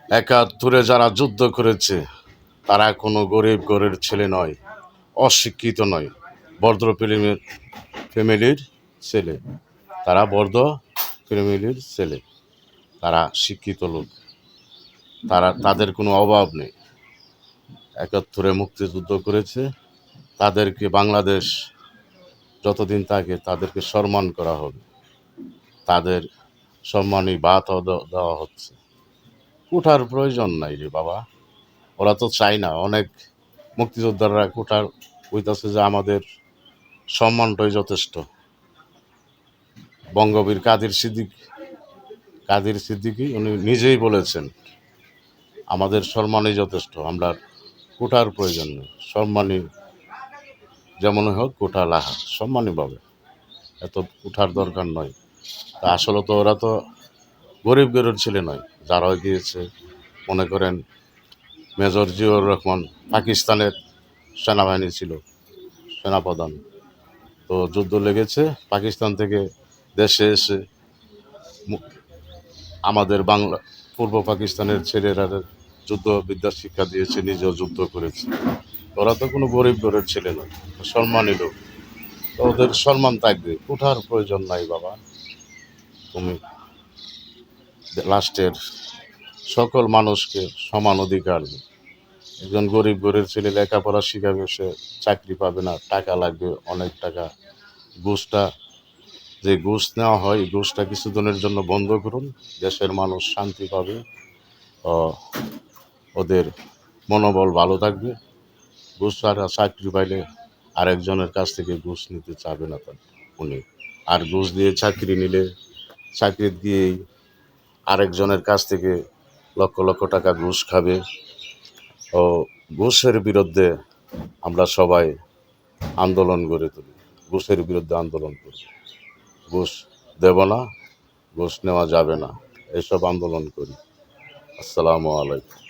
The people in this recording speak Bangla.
একাত্তরে যারা যুদ্ধ করেছে তারা কোনো গরিব ঘরের ছেলে নয়, অশিক্ষিত নয়, ভদ্র ফ্যামিলির ছেলে। তারা ভদ্র ফ্যামিলির ছেলে, তারা শিক্ষিত লোক, তাদের কোনো অভাব নেই। একাত্তরে মুক্তিযুদ্ধ করেছে, তাদেরকে বাংলাদেশ যতদিন থাকে তাদেরকে সম্মান করা হবে, তাদের সম্মানী ভাতও দেওয়া হচ্ছে। কোঠার প্রয়োজন নাই রে বাবা, ওরা তো চায় না। অনেক মুক্তিযোদ্ধারা কোঠার হইতেছে যে আমাদের সম্মানটাই যথেষ্ট। বঙ্গবীর কাদের সিদ্দিকী উনি নিজেই বলেছেন আমাদের সম্মানই যথেষ্ট, আমরা কোঠার প্রয়োজন নেই, সম্মানী যেমন হোক কোঠা লাহা সম্মানী পাবে, এত কোঠার দরকার নয়। তা আসলে তো ওরা তো গরিব ঘরের ছেলে নয় যারা গিয়েছে। মনে করেন মেজর জিয়াউর রহমান পাকিস্তানের সেনাবাহিনী ছিল, সেনাপ্রধান। তো যুদ্ধ লেগেছে, পাকিস্তান থেকে দেশে এসে আমাদের বাংলা পূর্ব পাকিস্তানের ছেলেরা যুদ্ধবিদ্যার শিক্ষা দিয়েছে, নিজেও যুদ্ধ করেছে। ওরা তো কোনো গরিব ঘরের ছেলে নয়, সম্মানী লোক, তো ওদের সম্মান থাকবে, কোঠার প্রয়োজন নাই বাবা। তুমি রাষ্ট্রের সকল মানুষকে সমান অধিকার দিও। একজন গরিব ঘরের ছেলে লেখাপড়া শিখাবে, সে চাকরি পাবে না, টাকা লাগবে অনেক টাকা। ঘুষটা যে ঘুষ নেওয়া হয়, এই ঘুষটা কিছুদিনের জন্য বন্ধ করুন, দেশের মানুষ শান্তি পাবে, ও ওদের মনোবল ভালো থাকবে। ঘুষ ছাড়া চাকরি পাইলে আরেকজনের কাছ থেকে ঘুষ নিতে চাবে না উনি। আর ঘুষ দিয়ে চাকরি নিলে চাকরি দিয়েই আরেকজনের কাছ থেকে লক্ষ লক্ষ টাকা ঘুষ খাবে। ও ঘুষের বিরুদ্ধে আমরা সবাই আন্দোলন গড়ে তুলি, ঘুষের বিরুদ্ধে আন্দোলন করি। ঘুষ দেব না, ঘুষ নেওয়া যাবে না, এসব আন্দোলন করি। আসসালামু আলাইকুম।